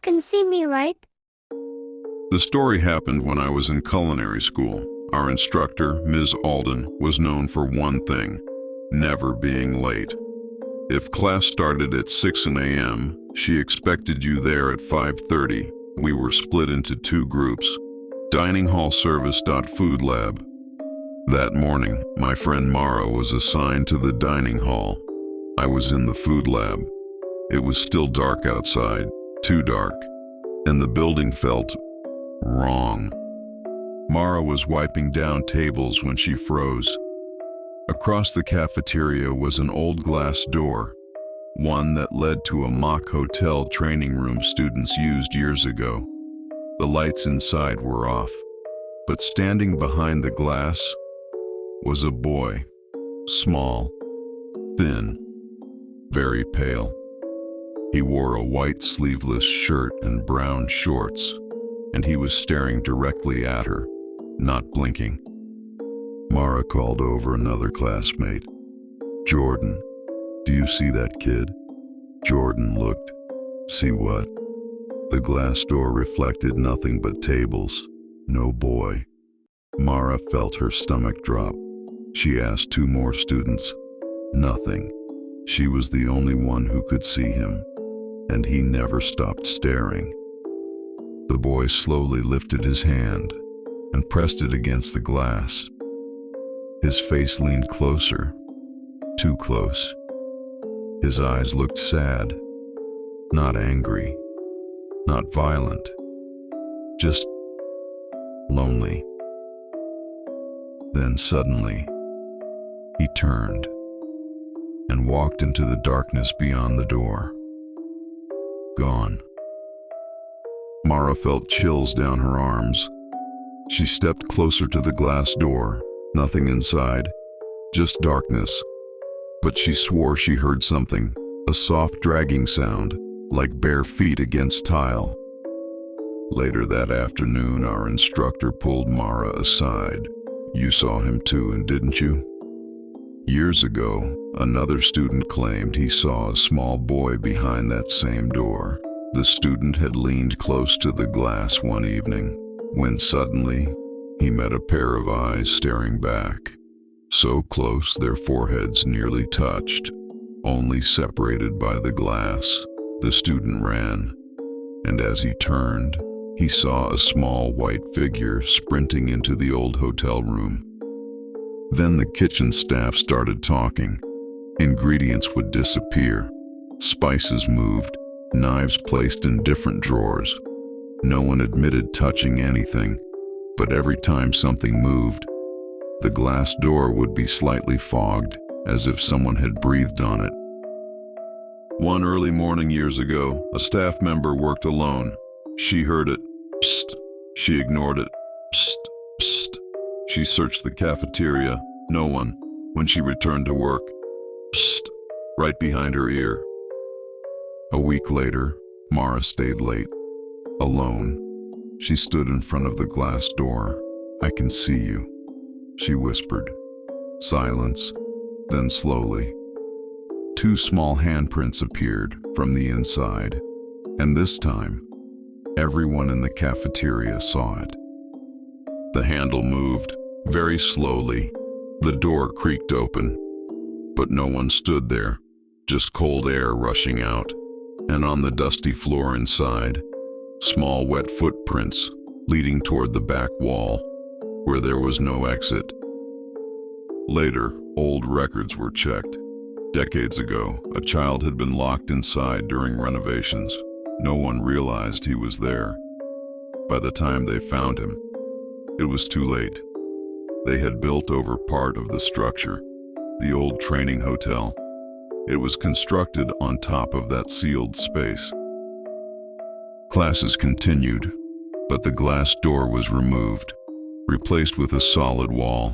can see me, right? The story happened when I was in culinary school. Our instructor, Ms. Alden, was known for one thing: never being late. If class started at 6 a.m., she expected you there at 5:30. We were split into two groups: dining hall service. Food lab. That morning, my friend Mara was assigned to the dining hall. I was in the food lab. It was still dark outside, too dark, and the building felt wrong. Mara was wiping down tables when she froze. Across the cafeteria was an old glass door, one that led to a mock hotel training room students used years ago. The lights inside were off, but standing behind the glass was a boy, small, thin, very pale. He wore a white sleeveless shirt and brown shorts, and he was staring directly at her, not blinking. Mara called over another classmate. "Jordan, do you see that kid?" Jordan looked. "See what?" The glass door reflected nothing but tables, no boy. Mara felt her stomach drop. She asked two more students. Nothing. She was the only one who could see him, and he never stopped staring. The boy slowly lifted his hand and pressed it against the glass. His face leaned closer, too close. His eyes looked sad, not angry, not violent, just lonely. Then suddenly, he turned and walked into the darkness beyond the door. Gone. Mara felt chills down her arms. She stepped closer to the glass door. Nothing inside, just darkness. But she swore she heard something, a soft dragging sound, like bare feet against tile. Later that afternoon, our instructor pulled Mara aside. "You saw him too, and didn't you?" Years ago, another student claimed he saw a small boy behind that same door. The student had leaned close to the glass one evening, when suddenly he met a pair of eyes staring back. So close their foreheads nearly touched, only separated by the glass. The student ran, and as he turned, he saw a small white figure sprinting into the old hotel room. Then the kitchen staff started talking. Ingredients would disappear. Spices moved, knives placed in different drawers. No one admitted touching anything, but every time something moved, the glass door would be slightly fogged, as if someone had breathed on it. One early morning years ago, a staff member worked alone. She heard it. Psst. She ignored it. Psst, psst. She searched the cafeteria. No one. When she returned to work, psst, right behind her ear. A week later, Mara stayed late. Alone. She stood in front of the glass door. "I can see you," she whispered. Silence. Then slowly, two small handprints appeared from the inside, and this time, everyone in the cafeteria saw it. The handle moved, very slowly. The door creaked open, but no one stood there, just cold air rushing out. And on the dusty floor inside, small wet footprints leading toward the back wall, where there was no exit. Later, old records were checked. Decades ago, a child had been locked inside during renovations. No one realized he was there. By the time they found him, it was too late. They had built over part of the structure, the old training hotel. It was constructed on top of that sealed space. Classes continued, but the glass door was removed, replaced with a solid wall.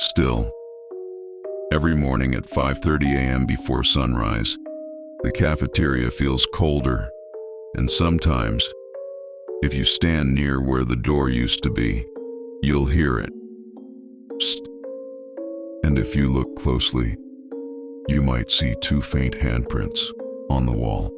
Still, every morning at 5:30 a.m. before sunrise, the cafeteria feels colder, and sometimes, if you stand near where the door used to be, you'll hear it. Psst. And if you look closely, you might see two faint handprints on the wall.